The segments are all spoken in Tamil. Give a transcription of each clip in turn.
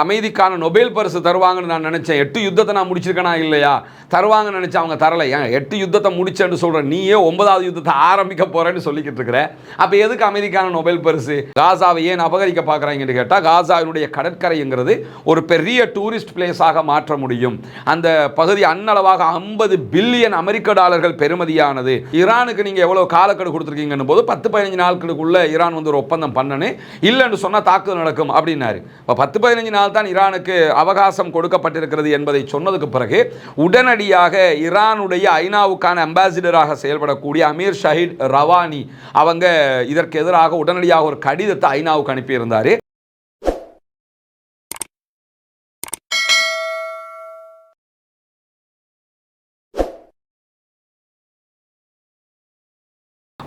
அமைதிக்கான நொபேல் பரிசு தருவாங்கன்னு நான் நினைச்சேன். 8 யுத்தத்தை நான் முடிச்சிருக்கேனா இல்லையா? தருவாங்கன்னு நினைச்சேன், அவங்க தரலை. ஏன் 8 யுத்தத்தை முடிச்சேன்னு சொல்ற நீயே 9வது யுத்தத்தை ஆரம்பிக்க போறேன்னு சொல்லிக்கிட்டு இருக்கிற. அப்ப எதுக்கு அமைதிக்கான நொபேல் பரிசு? காசாவை ஏன் அபகரிக்க பார்க்குறாங்கன்னு கேட்டால், காசாவினுடைய கடற்கரைங்கிறது ஒரு பெரிய டூரிஸ்ட் பிளேஸாக மாற்ற முடியும். அந்த பகுதி அன்னளவாக 50 பில்லியன் அமெரிக்க டாலர்கள் பெறுமதியானது. ஈரானுக்கு நீங்க எவ்வளவு காலக்கெடு கொடுத்துருக்கீங்கன்னு போது 10-15 நாட்களுக்குள்ள ஈரான் வந்து ஒரு ஒப்பந்தம் பண்ணனு, இல்லைன்னு சொன்னா தாக்குதல் நடக்கும் அப்படின்னாரு. 10-15 நாள் தான் ஈரானுக்கு அவகாசம் கொடுக்கப்பட்டிருக்கிறது என்பதை சொன்னதுக்கு பிறகு உடனடியாக ஈரானுடைய ஐநாவுக்கான அம்பாசிடராக செயல்படக்கூடிய அமீர் ஷஹீத் ரவானி அவங்க இதற்கு எதிராக உடனடியாக ஒரு கடிதத்தை ஐநாவுக்கு அனுப்பியிருந்தார்.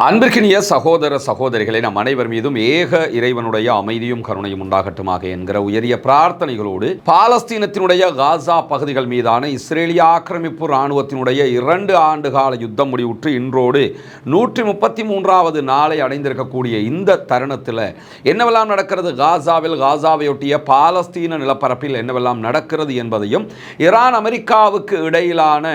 அன்பிற்கினிய சகோதர சகோதரிகளை நம் அனைவர் மீதும் ஏக இறைவனுடைய அமைதியும் கருணையும் உண்டாகட்டுமாக என்கிற உயரிய பிரார்த்தனைகளோடு, பாலஸ்தீனத்தினுடைய காசா பகுதிகள் மீதான இஸ்ரேலிய ஆக்கிரமிப்பு இராணுவத்தினுடைய 2 ஆண்டுகால யுத்தம் முடிவுற்று இன்றோடு 133வது நாளை அடைந்திருக்கக்கூடிய இந்த தருணத்தில் என்னவெல்லாம் நடக்கிறது, காசாவையொட்டிய பாலஸ்தீன நிலப்பரப்பில் என்னவெல்லாம் நடக்கிறது என்பதையும், ஈரான் அமெரிக்காவுக்கு இடையிலான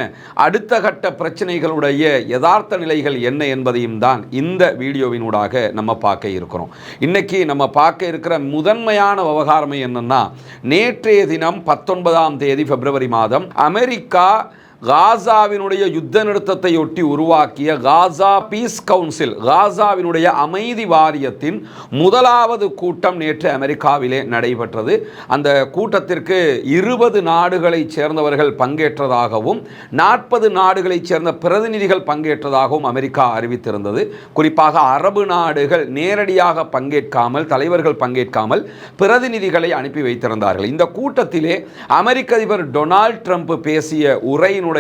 அடுத்த கட்ட பிரச்சனைகளுடைய யதார்த்த நிலைகள் என்ன என்பதையும் தான் இந்த வீடியோவினூடாக நம்ம பார்க்க இருக்கிறோம். இன்னைக்கு நம்ம பார்க்க இருக்கிற முதன்மையான விவகாரம் என்னன்னா, நேற்றைய தினம் 19ஆம் தேதி பிப்ரவரி மாதம் அமெரிக்கா காசாவினுடைய யுத்த நிறுத்தத்தையொட்டி உருவாக்கிய காசா பீஸ் கவுன்சில், காசாவினுடைய அமைதி வாரியத்தின் முதலாவது கூட்டம் நேற்று அமெரிக்காவிலே நடைபெற்றது. அந்த கூட்டத்திற்கு 20 நாடுகளைச் சேர்ந்தவர்கள் பங்கேற்றதாகவும் 40 நாடுகளைச் சேர்ந்த பிரதிநிதிகள் பங்கேற்றதாகவும் அமெரிக்கா அறிவித்திருந்தது. குறிப்பாக அரபு நாடுகள் நேரடியாக பங்கேற்காமல், தலைவர்கள் பங்கேற்காமல் பிரதிநிதிகளை அனுப்பி வைத்திருந்தார்கள். இந்த கூட்டத்திலே அமெரிக்க அதிபர் டொனால்ட் ட்ரம்ப் பேசிய உரையினுடைய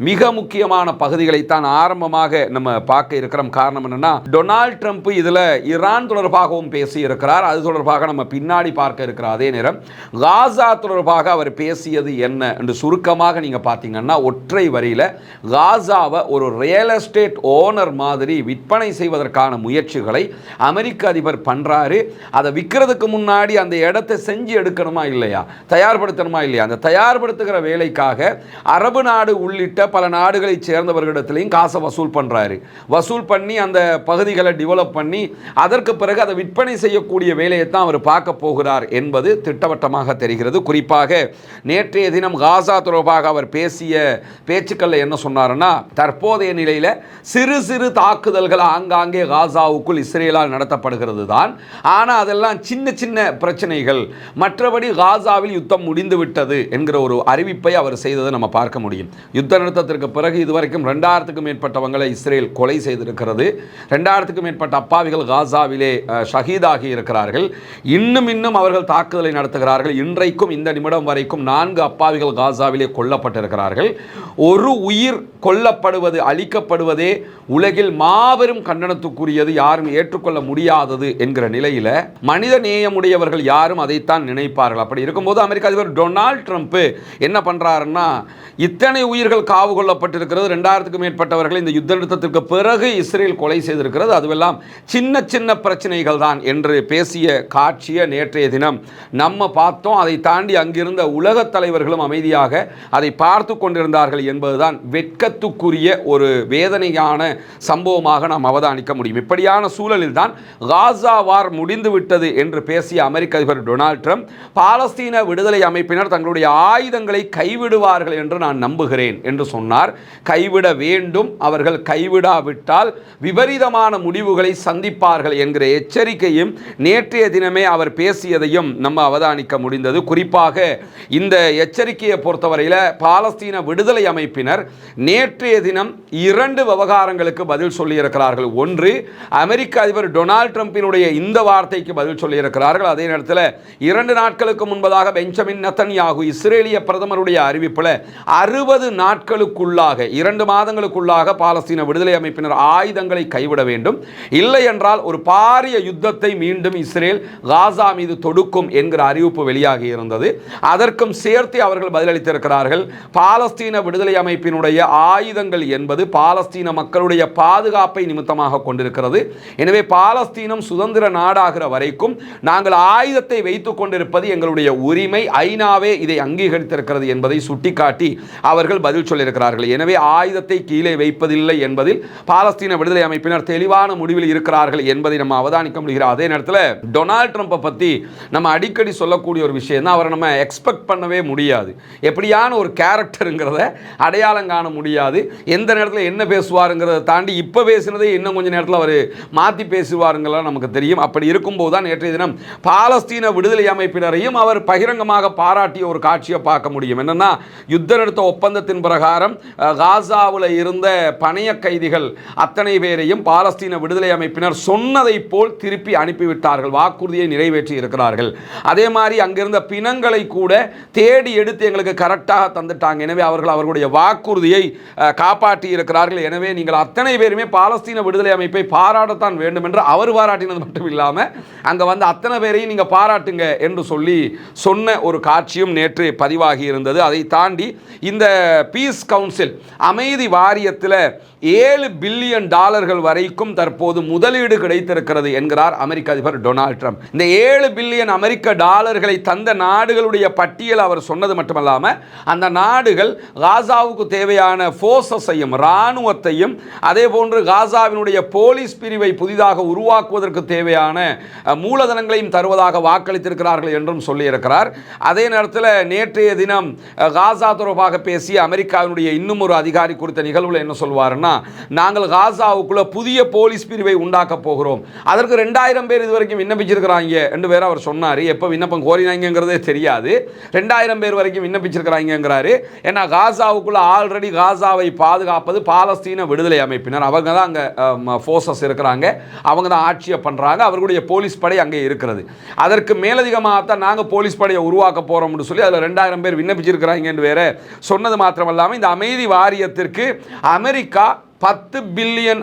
மிக முக்கியமான பகுதிகளை தான் ஆரம்பமாக நம்ம பார்க்க இருக்கிறோம். காரணம் என்னன்னா, டொனால்ட் ட்ரம்ப் இதுல ஈரான் தொடர்பாகவும் பேசி இருக்கிறார். அது தொடர்பாக நம்ம பின்னாடி பார்க்க இருக்கிற அதே நேரம் காசா தொடர்பாக அவர் பேசியது என்ன என்று சுருக்கமாக நீங்க பார்த்தீங்கன்னா, ஒற்றை வரியில காசாவை ஒரு ரியல் எஸ்டேட் ஓனர் மாதிரி விற்பனை செய்வதற்கான முயற்சிகளை அமெரிக்க அதிபர் பண்றாரு. அதை விற்கிறதுக்கு முன்னாடி அந்த இடத்தை செஞ்சு எடுக்கணுமா இல்லையா, தயார்படுத்தணுமா இல்லையா, அந்த தயார்படுத்துகிற வேலைக்காக அரபு நாடு உள்ளிட்ட பல நாடுகளைச் சேர்ந்தவர்களிடத்திலையும் காசை வசூல் பண்றாரு. வசூல் பண்ணி அந்த பகுதிகளை டெவலப் பண்ணி அதற்கு பிறகு அதை விற்பனை செய்யக்கூடிய வேலையை தான் அவர் பார்க்க போகிறார் என்பது திட்டவட்டமாக தெரிகிறது. குறிப்பாக நேற்றைய தினம் காசா தொடர்பாக அவர் பேசிய பேச்சுக்களில் என்ன சொன்னார்னா, தற்போதைய நிலையில் சிறு சிறு தாக்குதல்கள் ஆங்காங்கே காசாவுக்குள் இஸ்ரேலால் நடத்தப்படுகிறது தான், ஆனால் அதெல்லாம் சின்ன சின்ன பிரச்சனைகள், மற்றபடி காசாவில் யுத்தம் முடிந்து விட்டது என்கிற ஒரு அறிவிப்பை அவர் செய்ததை நம்ம பார்க்க முடியும். யுத்த நிறுத்தத்திற்கு பிறகு இதுவரைக்கும் 2000க்கும் மேற்பட்டவங்களை இஸ்ரேல் கொலை செய்திருக்கிறது. 2000க்கும் மேற்பட்ட அப்பாவிகள் காசாவிலே ஷஹீதாகி இருக்கிறார்கள். இன்னும் அவர்கள் தாக்குதலை நடத்துகிறார்கள். இன்றைக்கும் இந்த நிமிடம் வரைக்கும் 4 அப்பாவிகள் காசாவிலே கொல்லப்பட்டிருக்கிறார்கள். ஒரு உயிர் கொல்லப்படுவது, அழிக்கப்படுவதே உலகில் மாபெரும் கண்டனத்துக்குரியது, யாரும் ஏற்றுக்கொள்ள முடியாதது என்கிற நிலையில் மனித நேயமுடையவர்கள் யாரும் அதைத்தான் நினைப்பார்கள். அப்படி இருக்கும்போது அமெரிக்க அதிபர் டொனால்ட் ட்ரம்ப் என்ன பண்றாருன்னா, இத்தனை உயிர்கள் காவு கொள்ளப்பட்டிருக்கிறது, 2000க்கும் மேற்பட்டவர்கள் இந்த யுத்த நிறுத்தத்திற்கு பிறகு இஸ்ரேல் கொலை செய்திருக்கிறது, அதுவெல்லாம் சின்ன சின்ன பிரச்சனைகள் தான் என்று பேசிய காட்சியை நேற்றைய தினம் நம்ம பார்த்தோம். அதை தாண்டி அங்கிருந்த உலக தலைவர்களும் அமைதியாக அதை பார்த்து கொண்டிருந்தார்கள் என்பதுதான் வெட்கத்துக்குரிய ஒரு வேதனையான சம்பவமாக நாம் அவதானிக்க முடியும். இப்படியான சூழலில் தான் காசா வார் முடிந்து விட்டது என்று பேசிய அமெரிக்க அதிபர் டொனால்ட் ட்ரம்ப், பாலஸ்தீன விடுதலை அமைப்பினர் தங்களுடைய ஆயுதங்களை கைவிடுவார்கள் என்று நான் நம்புகிறேன் என்று சொன்னார். கைவிட வேண்டும், அவர்கள் கைவிடாவிட்டால் விபரீதமான முடிவுகளை சந்திப்பார்கள் என்கிற எச்சரிக்கையும் நேற்றைய தினமே அவர் பேசியதையும் நம்ம அவதானிக்க முடிந்தது. குறிப்பாக இந்த எச்சரிக்கையை பொறுத்தவரையில் பாலஸ்தீன விடுதலை அமைப்பினர் நேற்றைய தினம் 2 விவகாரங்களுக்கு பதில் சொல்லியிருக்கிறார்கள். ஒன்று, அமெரிக்க அதிபர் டொனால்ட் ட்ரம்பினுடைய இந்த வார்த்தைக்கு பதில் சொல்லியிருக்கிறார்கள். அதே நேரத்தில் 2 நாட்களுக்கு முன்பதாக பெஞ்சமின் நெதன்யாகு இஸ்ரேலிய பிரதமருடைய அறிவிப்பில் 60 60 நாட்களுக்குள்ளாக 2 மாதங்களுக்குள்ளாக பாலஸ்தீன விடுதலை அமைப்பினர் ஆயுதங்களை கைவிட வேண்டும், இல்லை என்றால் ஒரு பாரிய யுத்தத்தை மீண்டும் இஸ்ரேல் காசா மீது தொடுக்கும் என்கிற அறிவிப்பு வெளியாகி இருந்தது. அதற்கும் சேர்த்து அவர்கள் பதிலளித்திருக்கிறார்கள். பாலஸ்தீன விடுதலை அமைப்பினுடைய ஆயுதங்கள் என்பது பாலஸ்தீன மக்களுடைய பாதுகாப்பை நிமித்தமாக கொண்டிருக்கிறது. எனவே பாலஸ்தீனம் சுதந்திர நாடாகிற வரைக்கும் நாங்கள் ஆயுதத்தை வைத்துக் கொண்டிருப்பது எங்களுடைய உரிமை, ஐநாவே இதை அங்கீகரித்திருக்கிறது என்பதை சுட்டிக்காட்டி அவர்கள் பதில் சொல்லியிருக்கிறார்கள். எனவே ஆயுதத்தை கீழே வைப்பதில்லை என்பதில் பாலஸ்தீன விடுதலை அமைப்பினர் தெளிவான முடிவில் இருக்கிறார்கள் என்பதை நம்ம அவதானிக்க முடிகிறது. அதே நேரத்தில் டொனால்ட் ட்ரம்பை பற்றி நம்ம அடிக்கடி சொல்லக்கூடிய ஒரு விஷயம் தான், அவரை நம்ம எக்ஸ்பெக்ட் பண்ணவே முடியாது. எப்படியான ஒரு கேரக்டருங்கிறத அடையாளம் காண முடியாது. எந்த நேரத்தில் என்ன பேசுவாருங்கிறத தாண்டி இப்போ பேசினதை இன்னும் கொஞ்சம் நேரத்தில் அவர் மாற்றி பேசுவாருங்களா நமக்கு தெரியும். அப்படி இருக்கும்போது தான் நேற்றைய தினம் பாலஸ்தீன விடுதலை அமைப்பினரையும் அவர் பகிரங்கமாக பாராட்டிய ஒரு காட்சியை பார்க்க முடியும். என்னன்னா, யுத்த நிறுத்த ஒப்பந்தத்தின் பிரகாரம் காசாவில் இருந்த பணைய கைதிகள் அத்தனை பேரையும் பாலஸ்தீன விடுதலை அமைப்பினர் சொன்னதை போல் திருப்பி அனுப்பிவிட்டார்கள், வாக்குறுதியை நிறைவேற்றி இருக்கிறார்கள். அதே மாதிரி அங்கிருந்த பிணங்களை கூட தேடி எடுத்து எங்களுக்கு கரெக்டாக தந்துட்டாங்க. எனவே அவர்கள் அவர்களுடைய வாக்குறுதியை காப்பாற்றி இருக்கிறார்கள். எனவே நீங்கள் அத்தனை பேருமே பாலஸ்தீன விடுதலை அமைப்பை பாராட்டத்தான் வேண்டும் என்று அவர் பாராட்டினது மட்டும் இல்லாமல் அங்கே வந்து அத்தனை பேரையும் நீங்கள் பாராட்டுங்க என்று சொல்லி சொன்ன ஒரு காட்சியும் நேற்று பதிவாகி இருந்தது. அதை தாண்டி இந்த பீஸ் கவுன்சில் அமைதி வாரியத்தில் $7 பில்லியன் வரைக்கும் தற்போது முதலீடு கிடைத்திருக்கிறது என்கிறார் அமெரிக்க அதிபர் டொனால்ட் ட்ரம்ப். இந்த $7 பில்லியன் அமெரிக்க டாலர்களை தந்த நாடுகளுடைய பட்டியல் அவர் சொன்னது மட்டுமல்லாமல் அந்த நாடுகள் காசாவுக்கு தேவையான ஃபோர்ஸஸையும் இராணுவத்தையும் அதே போன்று காசாவினுடைய போலீஸ் பிரிவை புதிதாக உருவாக்குவதற்கு தேவையான மூலதனங்களையும் தருவதாக வாக்களித்திருக்கிறார்கள் என்றும் சொல்லியிருக்கிறார். அதே நேரத்தில் நேற்றைய தினம் காசா தொடர்பாக பேசிய அமெரிக்காவினுடைய இன்னும் ஒரு அதிகாரி குறித்த நிகழ்வில் என்ன சொல்வாருன்னா, நாங்கள் காசாவுக்குள்ள புதிய போலீஸ் பிரிவை உண்டாக்க போகிறோம், அதற்கு 2000 பேர் இதுவரைக்கும் விண்ணப்பிச்சிருக்கிறாங்க என்று வேற அவர் சொன்னார். எப்போ விண்ணப்பம் கோரினாங்கிறதே தெரியாது, 2000 பேர் வரைக்கும் விண்ணப்பிச்சிருக்கிறாங்கிறாரு. ஏன்னா காசாவுக்குள்ள ஆல்ரெடி காசாவை பாதுகாப்பது பாலஸ்தீன விடுதலை அமைப்பினர், அவங்க தான் அங்கே ஃபோர்ஸஸ் இருக்கிறாங்க, அவங்க தான் ஆட்சியை பண்ணுறாங்க, அவர்களுடைய போலீஸ் படை அங்கே இருக்கிறது. அதற்கு மேலதிகமாகத்தான் நாங்கள் போலீஸ் படையை உருவாக்க போகிறோம்னு சொல்லி அதில் 2000 பேர் விண்ணப்பிச்சிருக்கிறாங்க என்று வேற சொன்னது மாத்திரமல்லாமல் இந்த அமைதி வாரியத்திற்கு அமெரிக்கா $10 பில்லியன்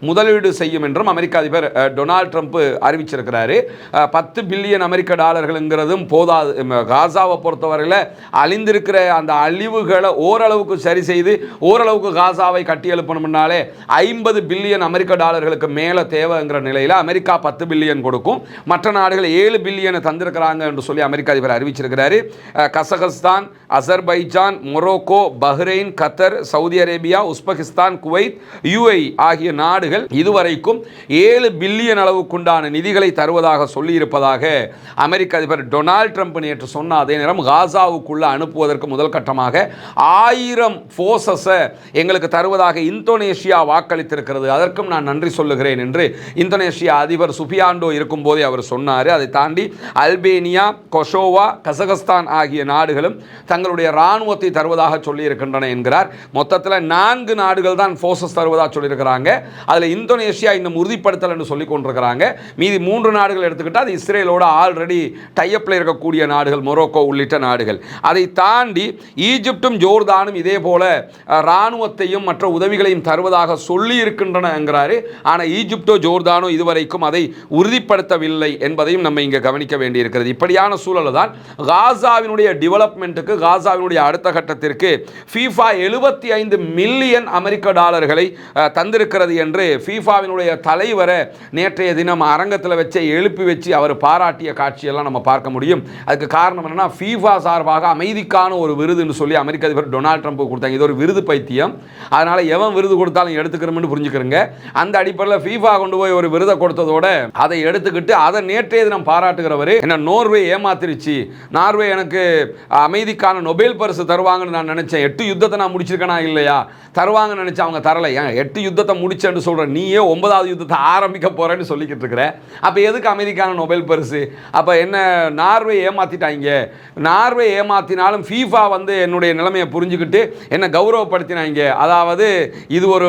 முதலீடு செய்யும் என்றும் அமெரிக்க அதிபர் டொனால்ட் ட்ரம்ப் அறிவிச்சிருக்கிறாரு. $10 பில்லியன் போதாது. காசாவை பொறுத்தவரையில் அழிந்திருக்கிற அந்த அழிவுகளை ஓரளவுக்கு சரி செய்து ஓரளவுக்கு காசாவை கட்டி எழுப்பணும்னாலே $50 பில்லியன் மேலே தேவைங்கிற நிலையில் அமெரிக்கா 10 பில்லியன் கொடுக்கும், மற்ற நாடுகள் 7 பில்லியனை தந்திருக்கிறாங்க என்று சொல்லி அமெரிக்க அதிபர் அறிவிச்சிருக்கிறாரு. கசகஸ்தான், அசர்பைஜான், மொரோக்கோ, பஹ்ரைன், கத்தர், Saudi Arabia, Uzbekistan, Kuwait, UAE ஆகிய நாடுகள் இதுவரைக்கும் 7 பில்லியன் அளவுக்குண்டான நிதிகளை தருவதாக சொல்லியிருப்பதாக அமெரிக்க அதிபர் டொனால்ட் ட்ரம்ப் நேற்று சொன்ன அதே நேரம் காசாவுக்குள்ள அனுப்புவதற்கு முதல் கட்டமாக 1000 ஃபோர்ஸஸை எங்களுக்கு தருவதாக இந்தோனேஷியா வாக்களித்திருக்கிறது, அதற்கும் நான் நன்றி சொல்லுகிறேன் என்று இந்தோனேஷியா அதிபர் சுபியாண்டோ இருக்கும் போதே அவர் சொன்னார். அதை தாண்டி அல்பேனியா, கொசோவா, கசகஸ்தான் ஆகிய நாடுகளும் தங்களுடைய இராணுவத்தை தருவதாக சொல்லியிருக்கின்றன என்கிறார். மொத்தத்தில் 4 நாடுகள் தான் ஃபோர்ஸஸ் தருவதாக சொல்லியிருக்கிறாங்க. அதில் இந்தோனேஷியா இன்னும் உறுதிப்படுத்தல் என்று சொல்லிக் கொண்டிருக்கிறாங்க. மீதி 3 நாடுகள் எடுத்துக்கிட்டால் அது இஸ்ரேலோட ஆல்ரெடி டைஅப்பில் இருக்கக்கூடிய நாடுகள், மொரோக்கோ உள்ளிட்ட நாடுகள். அதை தாண்டி ஈஜிப்டும் ஜோர்தானும் இதே போல இராணுவத்தையும் மற்ற உதவிகளையும் தருவதாக சொல்லி இருக்கின்றன என்கிறாரு. ஆனால் ஈஜிப்டோ ஜோர்தானோ இதுவரைக்கும் அதை உறுதிப்படுத்தவில்லை என்பதையும் நம்ம இங்கே கவனிக்க வேண்டியிருக்கிறது. இப்படியான சூழல் தான் காசாவினுடைய டெவலப்மெண்ட்டுக்கு, காசாவினுடைய அடுத்த கட்டத்திற்கு FIFA $75 மில்லியன் தந்திருக்கிறது என்று ஃபீஃபாவினுடைய தலைவரை நேற்றைய தினம் அரங்கத்தில் வச்சு எழுப்பி வச்சு அவர் பாராட்டிய காட்சியெல்லாம் நம்ம பார்க்க முடியும். அதுக்கு காரணம் என்னன்னா, ஃபீஃபா சார்பாக அமைதிக்கான ஒரு விருதுன்னு சொல்லி அமெரிக்க அதிபர் டொனால்ட் ட்ரம்ப் கொடுத்தாங்க. இது ஒரு விருது பைத்தியம், அதனால எவன் விருது கொடுத்தாலும் எடுத்துக்கிறோம்னு புரிஞ்சுக்கிறங்க. அந்த அடிப்படையில் ஃபீஃபா கொண்டு போய் ஒரு விருதை கொடுத்ததோட அதை எடுத்துக்கிட்டு அதை நேற்றைய தினம் பாராட்டுகிறவர் என்ன, நோர்வே ஏமாத்திருச்சு, நார்வே எனக்கு அமைதிக்கான நொபேல் பரிசு தருவாங்கன்னு நான் நினைச்சேன், 8 யுத்தத்தை நான் முடிச்சிருக்கேனா இல்லையா, தருவாங்கன்னு நினச்சி அவங்க தரலை. ஏன் 8 யுத்தத்தை முடிச்சேன்னு சொல்கிற நீயே 9வது யுத்தத்தை ஆரம்பிக்க போகிறேன்னு சொல்லிக்கிட்டு இருக்கிற. அப்போ எதுக்கு அமைதிக்கான நோபல் பரிசு? அப்போ என்ன நார்வே ஏமாற்றிட்டாங்க. நார்வே ஏமாற்றினாலும் ஃபீஃபா வந்து என்னுடைய நிலைமையை புரிஞ்சுக்கிட்டு என்னை கௌரவப்படுத்தினாங்க. அதாவது இது ஒரு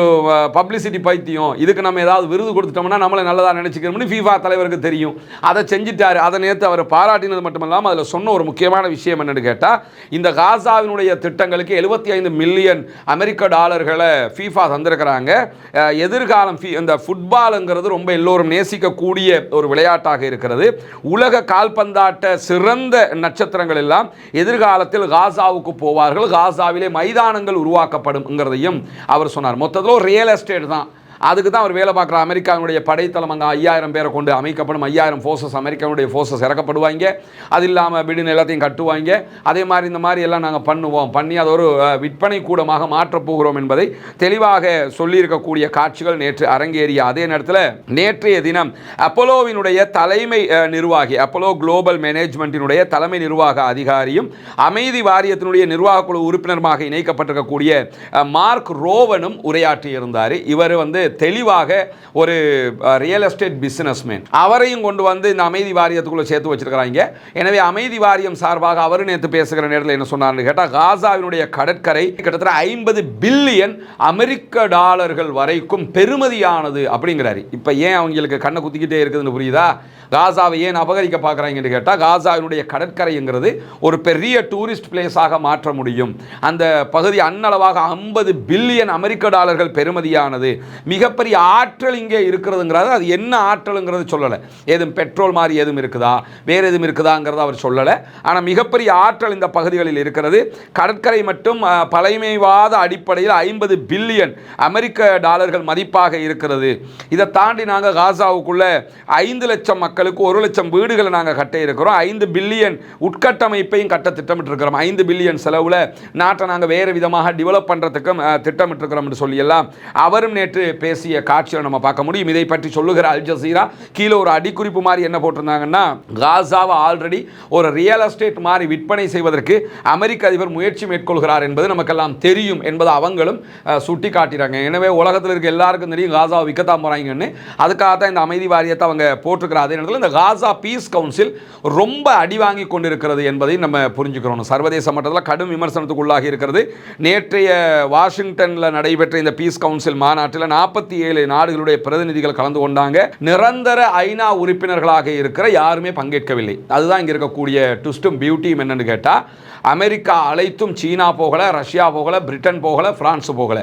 பப்ளிசிட்டி பைத்தியம், இதுக்கு நம்ம ஏதாவது விருது கொடுத்துட்டோம்னா நம்மளை நல்லதாக நினச்சிக்கிறோம்னு ஃபீஃபா தலைவருக்கு தெரியும். அதை செஞ்சுட்டாரு. அதை நேற்று அவர் பாராட்டினது மட்டுமல்லாமல் அதில் சொன்ன ஒரு முக்கியமான விஷயம் என்னன்னு கேட்டால், இந்த காசாவினுடைய திட்டங்களுக்கு 75 மில்லியன் அமெரிக்க டாலர்களை ஃபீஃபா தந்திருக்கிறாங்க. எதிர்காலம் இந்த ஃபுட்பாலுங்கிறது ரொம்ப எல்லோரும் நேசிக்கக்கூடிய ஒரு விளையாட்டாக இருக்கிறது. உலக கால்பந்தாட்ட சிறந்த நட்சத்திரங்கள் எல்லாம் எதிர்காலத்தில் காசாவுக்கு போவார்கள். காசாவிலே மைதானங்கள் உருவாக்கப்படும்ங்கிறதையும் அவர் சொன்னார். மொத்தத்தில் ஒரு ரியல் எஸ்டேட் தான். அதுக்கு தான் அவர் வேலை பார்க்குற. அமெரிக்காவுடைய படைத்தளம் அங்கே 5000 பேரை கொண்டு அமைக்கப்படும். 5000 ஃபோர்ஸஸ் அமெரிக்காவுடைய ஃபோர்ஸஸ் இறக்கப்படுவாங்க. அது இல்லாமல் பிடின் எல்லாத்தையும் கட்டுவாங்க. அதே மாதிரி இந்த மாதிரி எல்லாம் நாங்கள் பண்ணி அதை ஒரு விற்பனை கூடமாக மாற்றப் போகிறோம் என்பதை தெளிவாக சொல்லியிருக்கக்கூடிய காட்சிகள் நேற்று அரங்கேறிய அதே நேரத்தில் நேற்றைய தினம் அப்போலோவினுடைய தலைமை நிர்வாகி, அப்போலோ குளோபல் மேனேஜ்மெண்ட்டினுடைய தலைமை நிர்வாக அதிகாரியும் அமைதி வாரியத்தினுடைய நிர்வாக குழு உறுப்பினருமாக இணைக்கப்பட்டிருக்கக்கூடிய மார்க் ரோவனும் உரையாற்றியிருந்தார். இவர் வந்து தெளிவாக ஒரு ரியல் எஸ்டேட் பிசினஸ்மேன். அவரையும் கொண்டு வந்து இந்த அமைதி வாரியத்துக்குள்ள சேர்த்து வச்சிருக்கிறாங்க. எனவே அமைதி வாரியம் சார்பாக அவர் நேற்று பேசுகிற நேரத்தில் என்ன சொன்னார்னு கேட்டால், காசாவினுடைய கடற்கரை கிட்டத்தட்ட 50 பில்லியன் அமெரிக்க டாலர்கள் வரைக்கும் பெருமதியானது அப்படிங்கிறாரு. இப்போ ஏன் அவங்களுக்கு கண்ணை குத்திக்கிட்டே இருக்குதுன்னு புரியுதா? காசாவை ஏன் அபகரிக்க பார்க்குறாங்கன்னு கேட்டால், காசாவினுடைய கடற்கரைங்கிறது ஒரு பெரிய டூரிஸ்ட் பிளேஸாக மாற்ற முடியும். அந்த பகுதி அன்னளவாக 50 பில்லியன் அமெரிக்க டாலர்கள் பெருமதியானது. மிகப்பெரிய ஆற்றல் இங்கே இருக்கிறதுங்கிறது. அது என்ன ஆற்றலுங்கிறது சொல்லலை. ஏதும் பெட்ரோல் மாதிரி எதுவும் இருக்குதா, வேறு எதுவும் இருக்குதாங்கிறத அவர் சொல்லலை. ஆனால் மிகப்பெரிய ஆற்றல் இந்த பகுதிகளில் இருக்கிறது. கடற்கரை மட்டும் பழமைவாத அடிப்படையில் 50 பில்லியன் அமெரிக்க டாலர்கள் மதிப்பாக இருக்கிறது. இதை தாண்டி நாங்கள் காசாவுக்குள்ள 5 லட்சம் மக்களுக்கு 1 லட்சம் வீடுகளை நாங்கள் கட்ட இருக்கிறோம். 5 பில்லியன் உட்கட்டமைப்பையும் கட்ட திட்டமிட்டு இருக்கிறோம். 5 பில்லியன் செலவில் நாட்டை நாங்கள் வேறு விதமாக டெவலப் பண்ணுறதுக்கும் திட்டமிட்டு இருக்கிறோம் என்று சொல்லியெல்லாம் அவரும் நேற்று பேசிய காட்சியை நம்ம பார்க்க முடியும். இதை பற்றி சொல்லுகிற அல் ஜசீரா கீழே ஒரு அடிக்குறிப்பு மாதிரி என்ன போட்டிருந்தாங்கன்னா, காசாவை ஆல்ரெடி ஒரு ரியல் எஸ்டேட் மாதிரி விற்பனை செய்வதற்கு அமெரிக்க அதிபர் முயற்சி மேற்கொள்கிறார் என்பது நமக்கெல்லாம் தெரியும் என்பதை அவங்களும் சுட்டி காட்டுறாங்க. எனவே உலகத்தில் இருக்க எல்லாருக்கும் தெரியும் காசாவை விற்கத்தான் போகிறாங்கன்னு. அதுக்காக தான் இந்த அமைதி வாரியத்தை அவங்க போட்டிருக்கிற அதே நேரத்தில் இந்த காசா பீஸ் கவுன்சில் ரொம்ப அடி வாங்கி கொண்டிருக்கிறது என்பதை நம்ம புரிஞ்சுக்கிறோம். சர்வதேச மட்டத்தில் கடும் விமர்சனத்துக்கு உள்ளாகி இருக்கிறது. நேற்றைய வாஷிங்டனில் நடைபெற்ற இந்த பீஸ் கவுன்சில் மாநாட்டில் 47 நாடுகளுடைய பிரதிநிதிகள் கலந்து கொண்டாங்க. நிரந்தர ஐநா உறுப்பினர்களாக இருக்கிற யாருமே பங்கேற்கவில்லை. அதுதான் இங்கே இருக்கக்கூடிய ட்விஸ்டும் பியூட்டியும் என்னன்னு கேட்டால், அமெரிக்கா அழைத்தும் சீனா போகலை, ரஷ்யா போகலை, பிரிட்டன் போகலை, பிரான்ஸ் போகலை.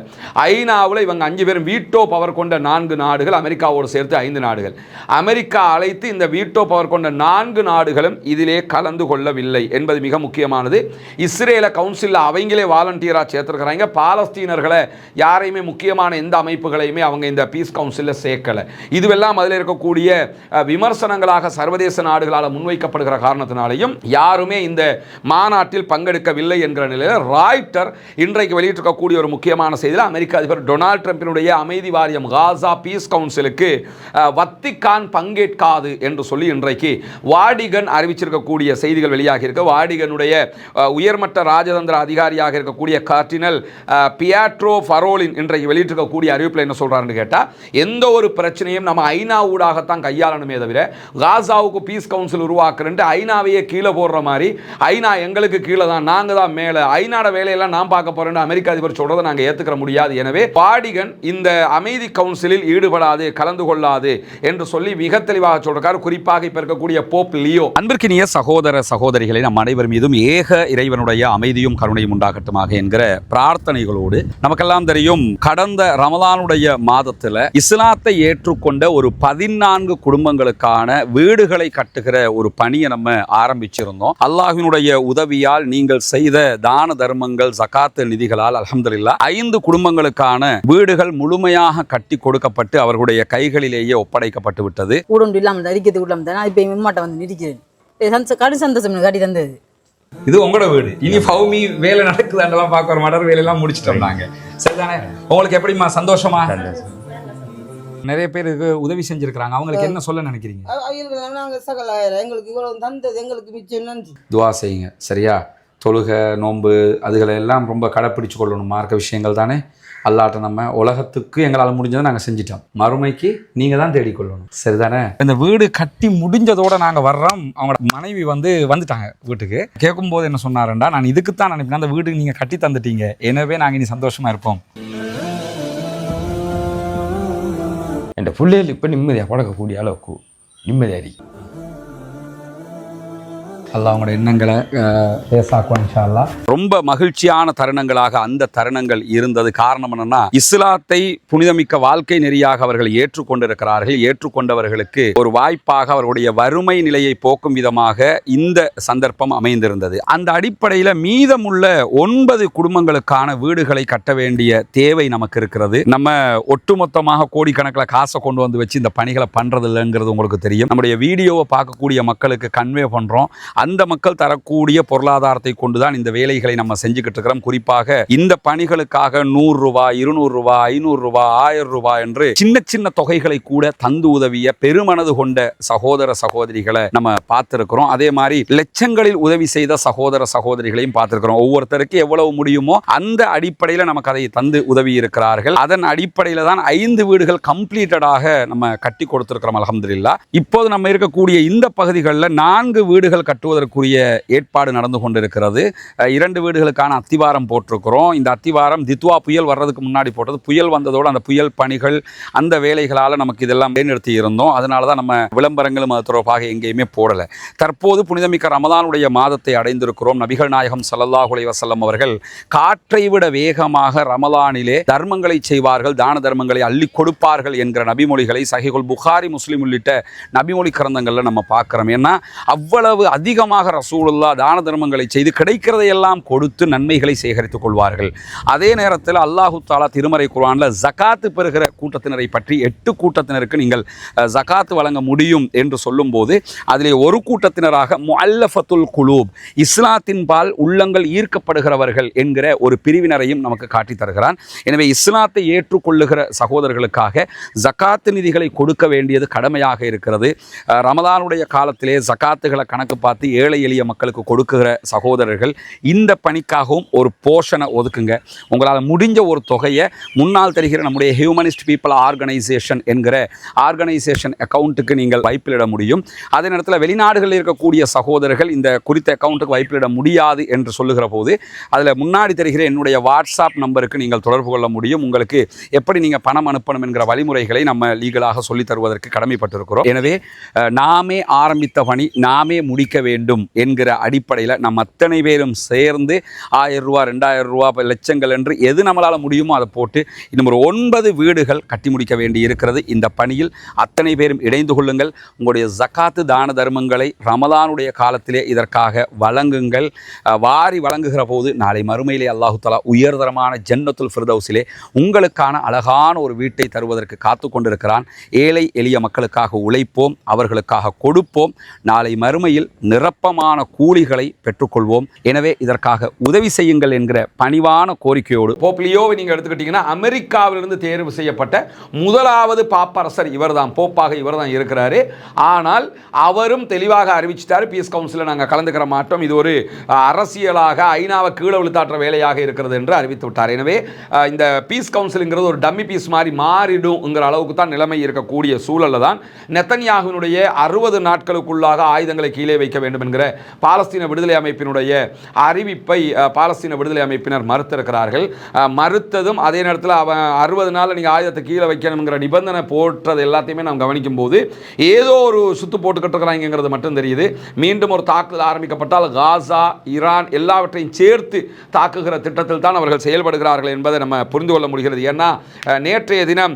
ஐநாவில் இவங்க 5 பேரும் வீட்டோ பவர் கொண்ட 4 நாடுகள், அமெரிக்காவோடு சேர்த்து 5 நாடுகள். அமெரிக்கா அழைத்து இந்த வீட்டோ பவர் கொண்ட 4 நாடுகளும் இதிலே கலந்து கொள்ளவில்லை என்பது மிக முக்கியமானது. இஸ்ரேலை கவுன்சிலில் அவங்களே வாலண்டியராக சேர்த்துருக்கிறாங்க. பாலஸ்தீனர்களை யாரையுமே முக்கியமான எந்த அமைப்புகளையுமே அவங்க இந்த பீஸ் கவுன்சிலில் சேர்க்கலை. இதுவெல்லாம் அதில் இருக்கக்கூடிய விமர்சனங்களாக சர்வதேச நாடுகளால் முன்வைக்கப்படுகிற காரணத்தினாலேயும் யாருமே இந்த மாநாட்டில் பங்கெடுக்கவில்லை என்கிற நிலையில் ராய்ட்டர் இன்றைக்கு வெளியிட்டிருக்கக்கூடிய ஒரு முக்கியமான செய்தியில், அமெரிக்க அதிபர் டொனால்ட் ட்ரம்பினுடைய அமைதி வாரியம் காசா பீஸ் கவுன்சிலுக்கு வத்திக்கான் பங்கேற்காது என்று சொல்லி இன்றைக்கு வாடிகன் அறிவிச்சிருக்கக்கூடிய செய்திகள் வெளியாகி இருக்க. வாடிகனுடைய உயர்மட்ட ராஜதந்திர அதிகாரியாக இருக்கக்கூடிய கார்டினல் பியாட்ரோ ஃபரோலின் இன்றைக்கு வெளியிட்டிருக்கக்கூடிய அறிவிப்பில் என்ன சொல்றாருன்னு கேட்டால், எந்த ஒரு பிரச்சனையும் நம்ம ஐநா ஊடாகத்தான் கையாளணுமே தவிர காசாவுக்கு பீஸ் கவுன்சில் உருவாக்குறேன்ட்டு ஐநாவையே கீழே போடுற மாதிரி, ஐநா எங்களுக்கு கீழே தான், நாங்கள் தான் மேலே, ஐநாட வேலையெல்லாம் நான் பார்க்க போறேன்னு அமெரிக்க அதிபர் சொல்றதை நாங்கள் ஏற்றுக்கிற முடியாது. எனவே வாடிகன் இந்த அமைதி கவுன்சிலில் ஈடுபடாது, கலந்து கொள்ளாது என்று சொல்லி மிக தெளிவாக சொல்றாரு. குறிப்பாக இப்ப இருக்கக்கூடிய போப் லியோ. அன்பிற்கினிய சகோதர சகோதரிகளை நம் அனைவர் மீதும் ஏக இறைவனுடைய அமைதியும் கருணையும் உண்டாகட்டுமாக என்கிற பிரார்த்தனைகளோடு, நமக்கெல்லாம் தெரியும் கடந்த ரமலானுடைய மாதத்தில் இஸ்லாத்தை ஏற்றுக்கொண்ட ஒரு 14 குடும்பங்களுக்கான வீடுகளை கட்டுகிற ஒரு பணியை நம்ம ஆரம்பிச்சிருந்தோம். அல்லாஹ்வினுடைய உதவியால் நீங்கள் செய்த தான தர்மங்கள், ஜகாத் நிதிகளால் அல்ஹம்துலில்லாஹ் 5 குடும்பங்களுக்கான வீடுகள் முழுமையாக கட்டி கொடுக்கப்பட்டு அவர்களுடைய கைகளிலேயே ஒப்படைக்கப்பட்டு விட்டது. இது உங்களோட வீடு. இனி ஃபௌமி வேலை நடக்குதாண்டெல்லாம் பார்க்குற மடர் வேலையெல்லாம் முடிச்சுட்டோம் நாங்கள். சரிதானே? உங்களுக்கு எப்படிமா? சந்தோஷமா? நிறைய பேருக்கு உதவி செஞ்சிருக்காங்க. அவங்களுக்கு என்ன சொல்ல நினைக்கிறீங்க? துவா செய்யுங்க. சரியா? தொழுகை நோன்பு அதுகளை எல்லாம் ரொம்ப கடைப்பிடிச்சு கொள்ளணும். மார்க்க விஷயங்கள் தானே. அல்லாட்ட நம்ம உலகத்துக்கு எங்களால் முடிஞ்சதை நாங்கள் செஞ்சிட்டோம், மறுமைக்கு நீங்கள் தான் தேடிக்கொள்ளணும். சரிதானே? இந்த வீடு கட்டி முடிஞ்சதோடு நாங்கள் வர்றோம். அவங்களோட மனைவி வந்துட்டாங்க வீட்டுக்கு. கேட்கும்போது என்ன சொன்னாருண்டா, நான் இதுக்குத்தான் நினைப்பேன், அந்த வீடு நீங்கள் கட்டி தந்துட்டீங்க, எனவே நாங்கள் இனி சந்தோஷமாக இருப்போம். என் பிள்ளைகள் இப்போ நிம்மதியாக பழக்கக்கூடிய அளவுக்கு நிம்மதியாரி அல்லாஹ் அவங்களோட எண்ணங்களை பேசாக்குவான் இன்ஷா அல்லாஹ். ரொம்ப மகிழ்ச்சியான தருணங்களாக அந்த தருணங்கள் இருந்தது. காரணம் என்னன்னா, இஸ்லாத்தை புனிதமிக்க வாழ்க்கை நெறியாக அவர்கள் ஏற்றுக்கொண்டிருக்கிறார்கள். ஏற்றுக்கொண்டவர்களுக்கு ஒரு வாய்ப்பாக அவர்களுடைய வறுமை நிலையை போக்கும் விதமாக இந்த சந்தர்ப்பம் அமைந்திருந்தது. அந்த அடிப்படையில் மீதமுள்ள 9 குடும்பங்களுக்கான வீடுகளை கட்ட வேண்டிய தேவை நமக்கு இருக்கிறது. நம்ம ஒட்டுமொத்தமாக கோடிக்கணக்கில் காசை கொண்டு வந்து வச்சு இந்த பணிகளை பண்றது இல்லைங்கிறது உங்களுக்கு தெரியும். நம்முடைய வீடியோவை பார்க்கக்கூடிய மக்களுக்கு கன்வே பண்றோம். அந்த மக்கள் தரக்கூடிய பொருளாதாரத்தை கொண்டுதான் இந்த வேலைகளை நம்ம செஞ்சுக்கிட்டு இருக்கிறோம். குறிப்பாக இந்த பணிகளுக்காக 100 ரூபாய், 200 ரூபாய், 500 ரூபாய், 1000 ரூபாய் என்று சின்ன சின்ன தொகைகளை கூட தந்து உதவிய பெருமனது கொண்ட சகோதர சகோதரிகளை நம்ம பார்த்திருக்கிறோம். அதே மாதிரி லட்சங்களில் உதவி செய்த சகோதர சகோதரிகளையும் பார்த்திருக்கிறோம். ஒவ்வொருத்தருக்கு எவ்வளவு முடியுமோ அந்த அடிப்படையில் நமக்கு அதை தந்து உதவி இருக்கிறார்கள். அதன் அடிப்படையில் தான் 5 வீடுகள் கம்ப்ளீட்டடாக நம்ம கட்டி கொடுத்திருக்கிறோம் அல்ஹம்துலில்லாஹ். இப்போது நம்ம இருக்கக்கூடிய இந்த பகுதிகளில் 4 வீடுகள் கட்டுவதற்குரிய ஏற்பாடு நடந்து கொண்டிருக்கிறது. 2 வீடுகளுக்கான அத்திவாரம் போட்டிருக்கிறோம். இந்த அத்திவாரம் தித்வா புயல் வர்றதுக்கு முன்னாடி போட்டது. புயல் வந்ததோடு அந்த புயல் பணிகள் அந்த வேலைகளால் நமக்கு இதெல்லாம் நிறுத்தி இருந்தோம். அதனால தான் நம்ம விளம்பரங்களும் அது தொடர்பாக எங்கேயுமே போடலை. தற்போது புனிதமிக்க ரமலானுடைய மாதத்தை அடைந்திருக்கிறோம். நபிகள் நாயகம் ஸல்லல்லாஹு அலைஹி வஸல்லம் அவர்கள் காற்றை விட வேகமாக ரமலானிலே தர்மங்களை செய்வார்கள், தான தர்மங்களை அள்ளி கொடுப்பார்கள் என்கிற நபிமொழிகளை சஹீஹுல் புகாரி, முஸ்லிம் உள்ளிட்ட நபிமொழி கிரந்தங்களில் நம்ம பார்க்கிறோம். ஏன்னா அவ்வளவு அதிகமாக ரசூலுல்லாஹ் தான தர்மங்களை செய்து கிடைக்கிறதையெல்லாம் கொடுத்து நன்மைகளை சேகரித்துக் கொள்வார்கள். அதே நேரத்தில் அல்லாஹு தஆலா திருமறை குர்ஆனில் ஜகாத்து பெறுகிற கூட்டத்தினரை பற்றி 8 கூட்டத்தினருக்கு நீங்கள் ஜகாத்து வழங்க முடியும் என்று சொல்லும்போது அதிலே ஒரு கூட்டத்தினராக முஅல்லஃபத்துல் குலூப், இஸ்லாத்தின் பால் உள்ளங்கள் ஈர்க்கப்படுகிறவர்கள் என்கிற ஒரு பிரிவினரையும் நமக்கு காட்டி தருகிறான். எனவே இஸ்லாத்தை ஏற்றுக்கொள்ளுகிற சகோதரர்களுக்காக ஜகாத்து நிதிகளை கொடுக்க வேண்டியது கடமையாக இருக்கிறது. ரமலானுடைய காலத்திலே ஜகாத்துகளை கணக்கு பார்த்து ஏழை எளிய மக்களுக்கு கொடுக்குகிற சகோதரர்கள் இந்த பணிக்காகவும் ஒரு போர்ஷனை ஒதுக்குங்க. உங்களால் முடிஞ்ச ஒரு தொகையை முன்னால் தெரிகிற நம்முடைய ஹியூமனிஸ்ட் பீப்புள் ஆர்கனைசேஷன் என்கிற ஆர்கனைசேஷன் அக்கௌண்ட்டுக்கு நீங்கள் வைப்பிலிட முடியும். அதே நேரத்தில் வெளிநாடுகளில் இருக்கக்கூடிய சகோதரர்கள் இந்த குறித்த அக்கௌண்ட்டுக்கு வைப்பிலிட முடியாது என்று சொல்லுகிற போது அதில் முன்னாடி தெரிகிற என்னுடைய வாட்ஸ்அப் நம்பருக்கு நீங்கள் தொடர்பு கொள்ள முடியும். உங்களுக்கு எப்படி நீங்கள் பணம் அனுப்பணும் என்கிற வழிமுறைகளை நம்ம லீகலாக சொல்லித் தருவதற்கு கடமைப்பட்டிருக்கிறோம். எனவே நாமே ஆரம்பித்த பணி நாமே முடிக்க வேண்டும் என்கிற அடிப்படையில் நம்ம அத்தனை பேரும் சேர்ந்து 1000 ரூபா, 2000 ரூபா, லட்சங்கள் என்று எது நம்மளால் முடியுமோ அதை போட்டு இன்னும் ஒரு 9 வீடுகள் கட்டி முடிக்க வேண்டி இருக்கிறது. இந்த பணியில் அத்தனை பேரும் இணைந்து கொள்ளுங்கள். உங்களுடைய ஜகாத்து தான தர்மங்களை ரமலானுடைய காலத்திலே இதற்காக வழங்குங்கள். வாரி வழங்குகிற போது நாளை மறுமையிலே அல்லாஹு தஆலா உயர்தரமான ஜன்னத்துல் ஃபிர்தௌஸிலே உங்களுக்கான அழகான ஒரு வீட்டை தருவதற்கு காத்து கொண்டிருக்கிறான். ஏழை எளிய மக்களுக்காக உழைப்போம், அவர்களுக்காக கொடுப்போம். நாளை மறுமையில் நிரப்பமான கூலிகளை பெற்றுக்கொள்வோம். எனவே இதற்காக உதவி செய்யுங்கள் என்கிற பணிவான கோரிக்கையோடு போப் லியோவை நீங்கள் எடுத்துக்கிட்டீங்கன்னா அமெரிக்காவிலிருந்து தேர்வு செய்யப்பட்ட முதலாவது பாப்பரசர் இவர்தான், போப்பாக இவர்தான் இருக்கிறாரு. ஆனால் அவரும் தெளிவாக அறிவிச்சிட்டார், பீஸ் கவுன்சிலில் நாங்கள் கலந்துக்கிற மாட்டோம், இது ஒரு அரசியலாக ஐநாவை கீழே விழுத்தாற்ற வேலையாக இருக்கிறது என்று அறிவித்து விட்டார். எனவே இந்த பீஸ் கவுன்சிலுங்கிறது ஒரு டம்மி பீஸ் மாதிரி மாறிடும்ங்கிற அளவுக்கு தான் நிலைமை இருக்கக்கூடிய சூழலில் தான் நெத்தன்யாகுவினுடைய 60 நாட்களுக்குள்ளாக ஆயுதங்களை கீழே வைக்க வேண்டும் என்கிற பாலஸ்தீன விடுதலை அமைப்பினுடைய அறிவிப்பை பாலஸ்தீன விடுதலை அமைப்பினர் மறுத்திருக்கிறார்கள். மறுத்ததும் அதே நேரத்தில் அவன் 60 நாள் நீங்கள் ஆயுதத்தை கீழே வைக்கணுங்கிற நிபந்தனை போட்டது எல்லாத்தையுமே நாம் கவனிக்கும் போது ஏதோ ஒரு சுத்து போட்டுக்கிட்டு இருக்கிறாங்கிறது மட்டும் தெரியுது. மீண்டும் ஒரு தாக்குதல் ஆரம்பிக்கப்பட்டால் காசா, ஈரான் எல்லாவற்றையும் சேர்த்து தாக்குகிற திட்டத்தில் தான் அவர்கள் செயல்படுகிறார்கள் என்பதை நம்ம புரிந்து கொள்ள முடிகிறது. ஏன்னா நேற்றைய தினம்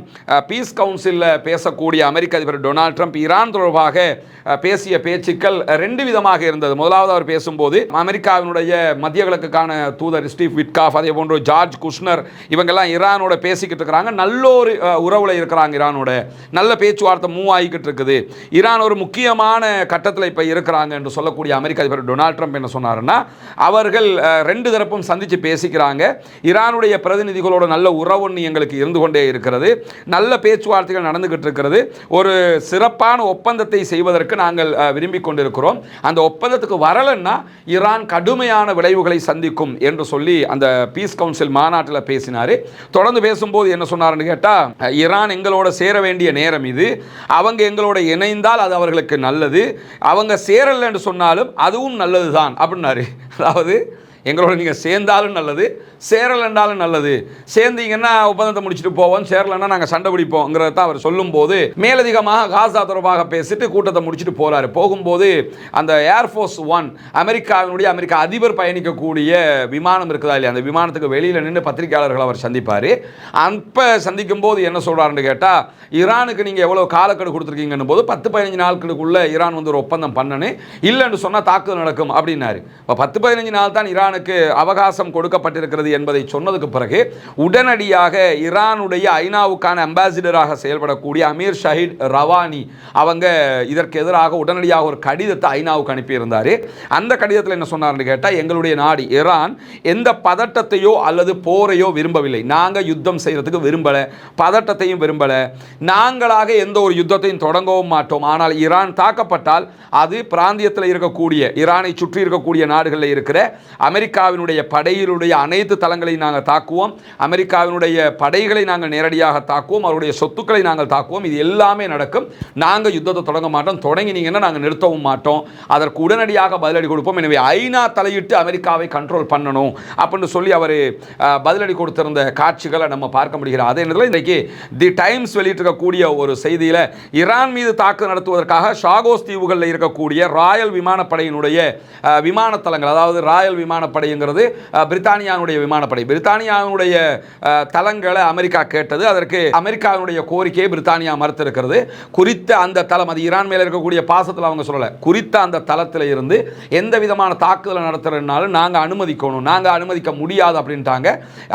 பீஸ் கவுன்சிலில் பேசக்கூடிய அமெரிக்க அதிபர் டொனால்ட் ட்ரம்ப் ஈரான் தொடர்பாக பேசிய பேச்சுக்கள் 2 விதமாக இருந்தது. முதலாவது அவர் பேசும்போது அமெரிக்காவினுடைய மத்திய கிழக்குக்கான தூதர் ஸ்டீவ் விட்காஃப், அதே போன்று ஜார்ஜ் குஷ்னர் இவங்கெல்லாம் ஈரானோட பேசிக்கிட்டு இருக்கிறாங்க. நல்ல ஒரு உறவுல இருக்கிறாங்க, ஈரானோட நல்ல பேச்சுவார்த்தை மூவ் ஆகிக்கிட்டு இருக்குது, ஈரான் ஒரு முக்கியமான கட்டத்தில் இப்போ இருக்கிறாங்க என்று சொல்லக்கூடிய அமெரிக்க அதிபர் டொனால்ட் ட்ரம்ப் என்ன சொன்னாருன்னா, அவர்கள் 2 தரப்பும் சந்தித்து பேசிக்கிறாங்க, ஈரானுடைய பிரதிநிதிகளோட நல்ல உறவு எங்களுக்கு இருந்து கொண்டே இருக்கிறது, நல்ல பேச்சுவார்த்தைகள் நடந்துகிட்டு இருக்கிறது, ஒரு சிறப்பான ஒப்பந்தத்தை செய்வதற்கு நாங்கள் விரும்பிக் கொண்டிருக்கிறோம், அந்த ஒப்பந்தத்துக்கு வரலைன்னா ஈரான் கடுமையான விளைவுகளை சந்திக்கும் என்று சொல்லி அந்த பீஸ் கவுன்சில் மாநாட்டில் பேசினார். தொடர்ந்து பேசும்போது என்ன சொன்னார்னு கேட்டால், ஈரான் எங்களோட சேர வேண்டிய நேரம் இது, அவங்க எங்களோட இணைந்தால் அது அவர்களுக்கு நல்லது, அவங்க சேரலை என்று சொன்னாலும் அதுவும் நல்லது தான் அப்படின்னாரு. அதாவது எங்களோட நீங்கள் சேர்ந்தாலும் நல்லது, சேரலைன்றாலும் நல்லது, சேர்ந்தீங்கன்னா ஒப்பந்தத்தை முடிச்சுட்டு போவோம், சேரலைன்னா நாங்கள் சண்டை பிடிப்போங்கிறத தான் அவர் சொல்லும்போது மேலதிகமாக காசா தொடர்பாக பேசிட்டு கூட்டத்தை முடிச்சுட்டு போகிறாரு. போகும்போது அந்த ஏர்ஃபோர்ஸ் 1 அமெரிக்க அதிபர் பயணிக்கக்கூடிய விமானம் இருக்குதா இல்லையா, அந்த விமானத்துக்கு வெளியில் நின்று பத்திரிகையாளர்கள் அவர் சந்திப்பார். அப்போ சந்திக்கும் போது என்ன சொல்கிறாருன்னு கேட்டால், ஈரானுக்கு நீங்கள் எவ்வளோ காலக்கெடு கொடுத்துருக்கீங்கன்னு போது 10-15 நாட்களுக்குள்ளே ஈரான் வந்து ஒரு ஒப்பந்தம் பண்ணணும், இல்லைன்னு சொன்னால் தாக்குதல் நடக்கும் அப்படின்னாரு. இப்போ 10-15 நாள் தான் ஈரானுக்கு அவகாசம் கொடுக்கப்பட்டிருக்கிறது என்பதை சொன்னதுக்கு பிறகு உடனடியாக ஈரானுடைய ஐநாவுக்கான அம்பாசிடராக செயல்படக்கூடிய அமீர் ஷஹீத் ரவானி அவங்க இதற்கு எதிராக உடனடியாக ஒரு கடிதத்தை ஐநாவுக்கு அனுப்பியிருந்தார். அந்த கடிதத்தில் என்ன சொன்னார்னு கேட்டால், எங்களுடைய நாடு ஈரான் எந்த பதட்டத்தையோ அல்லது போரையோ விரும்பவில்லை, நாங்கள் யுத்தம் செய்கிறதுக்கு விரும்பலை, பதட்டத்தையும் விரும்பலை, நாங்களாக எந்த ஒரு யுத்தத்தையும் தொடங்கவும் மாட்டோம். ஆனால் ஈரான் தாக்கப்பட்டால் அது பிராந்தியத்தில் இருக்கக்கூடிய ஈரானை சுற்றி இருக்கக்கூடிய நாடுகளில் இருக்கிற அமெரிக்காவினுடைய படையினுடைய அனைத்து தளங்களையும் நாங்கள் தாக்குவோம், அமெரிக்காவினுடைய படைகளை நாங்கள் நேரடியாக தாக்குவோம், அவருடைய சொத்துக்களை நாங்கள் தாக்குவோம், இது எல்லாமே நடக்கும், நாங்கள் யுத்தத்தை தொடங்க மாட்டோம், தொடங்கினீங்கன்னா நாங்கள் நிறுத்தவும் மாட்டோம், அதற்கு உடனடியாக பதிலடி கொடுப்போம், எனவே ஐநா தலையிட்டு அமெரிக்காவை கண்ட்ரோல் பண்ணணும் அப்படின்னு சொல்லி அவர் பதிலடி கொடுத்திருந்த காட்சிகளை நம்ம பார்க்க முடிகிறது. அதே நேரத்தில் இன்றைக்கு தி டைம்ஸ் வெளியிட்டிருக்கக்கூடிய ஒரு செய்தியில் ஈரான் மீது தாக்குதல் நடத்துவதற்காக ஷாகோஸ் தீவுகளில் இருக்கக்கூடிய ராயல் விமானப்படையினுடைய விமானத்தளங்கள், அதாவது ராயல் விமானப்படைங்கிறது பிரித்தானியாவுடைய விமானப்படை, பிரித்தானியாவுடைய தளங்களை அமெரிக்கா கேட்டது, அதற்கு அமெரிக்காவுடைய கோரிக்கையை பிரித்தானியா மறுத்திருக்கிறது. குறித்த அந்த தளம், அது ஈரான் மேலே இருக்கக்கூடிய பாசத்தில் அவங்க சொல்லலை, குறித்த அந்த தளத்தில் இருந்து எந்த விதமான தாக்குதலை நடத்துறதுனாலும் நாங்கள் அனுமதிக்கணும், நாங்கள் அனுமதிக்க முடியாது அப்படின்ட்டாங்க.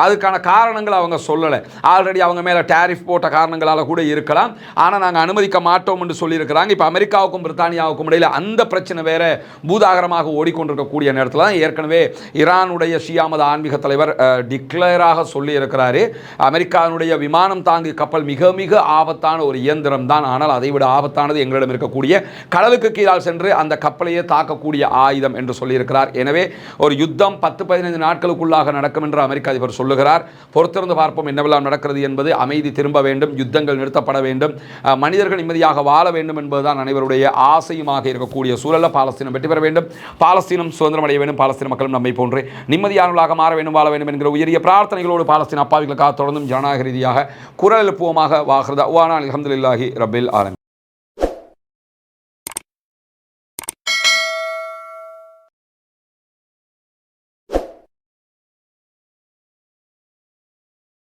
அதுக்கான காரணங்கள் அவங்க சொல்லலை, ஆல்ரெடி அவங்க மேலே டேரிஃப் போட்ட காரணங்களால் கூட இருக்கலாம், ஆனால் நாங்கள் அனுமதிக்க மாட்டோம் என்று சொல்லியிருக்கிறாங்க. இப்போ அமெரிக்காவுக்கும் பிரித்தானியாவுக்கும் இடையில் அந்த பிரச்சனை வேற பூதாகரமாக ஓடிக்கொண்டிருக்கக்கூடிய நேரத்தில் தான் ஏற்கனவே ஈரானுடைய ஷியாமத ஆன்மீக தலைவர் டிக்ளேராக சொல்லி இருக்கிறாரு, அமெரிக்காவுடைய விமானம் தாங்கி கப்பல் மிக மிக ஆபத்தான ஒரு இயந்திரம் தான், ஆனால் அதைவிட ஆபத்தானது எங்களிடம் இருக்கக்கூடிய கடலுக்கு கீழால் சென்று அந்த கப்பலையே தாக்கக்கூடிய ஆயுதம் என்று சொல்லியிருக்கிறார். எனவே ஒரு யுத்தம் 10-15 நாட்களுக்குள்ளாக நடக்கும் என்று அமெரிக்க அதிபர் சொல்லுகிறார். பொறுத்திருந்து பார்ப்போம் என்னவெல்லாம் நடக்கிறது என்பது. அமைதி திரும்ப வேண்டும், யுத்தங்கள் நிறுத்தப்பட வேண்டும், மனிதர்கள் நிம்மதியாக வாழ வேண்டும் என்பதுதான் அனைவருடைய ஆசையுமாக இருக்கக்கூடிய சூழலில் பாலஸ்தீனம் வெற்றி பெற வேண்டும், பாலஸ்தீனம் சுதந்திரம் அடைய வேண்டும், பாலஸ்தீன மக்களும் நம்மை போன்று நிம்மதியானவர்களாக மாற வேண்டும், வாழ வேண்டும் என்கிற உயரிய பிரார்த்தனைகளோடு பாலஸ்தீன அப்பாவிகளுக்காக தொடர்ந்தும் ஜனநாயக ரீதியாக குரல் எழுப்புவோமாக. வாஹ்ரதா வானா அல்ஹம்துலில்லாஹி ரப்பில் ஆலமீன்.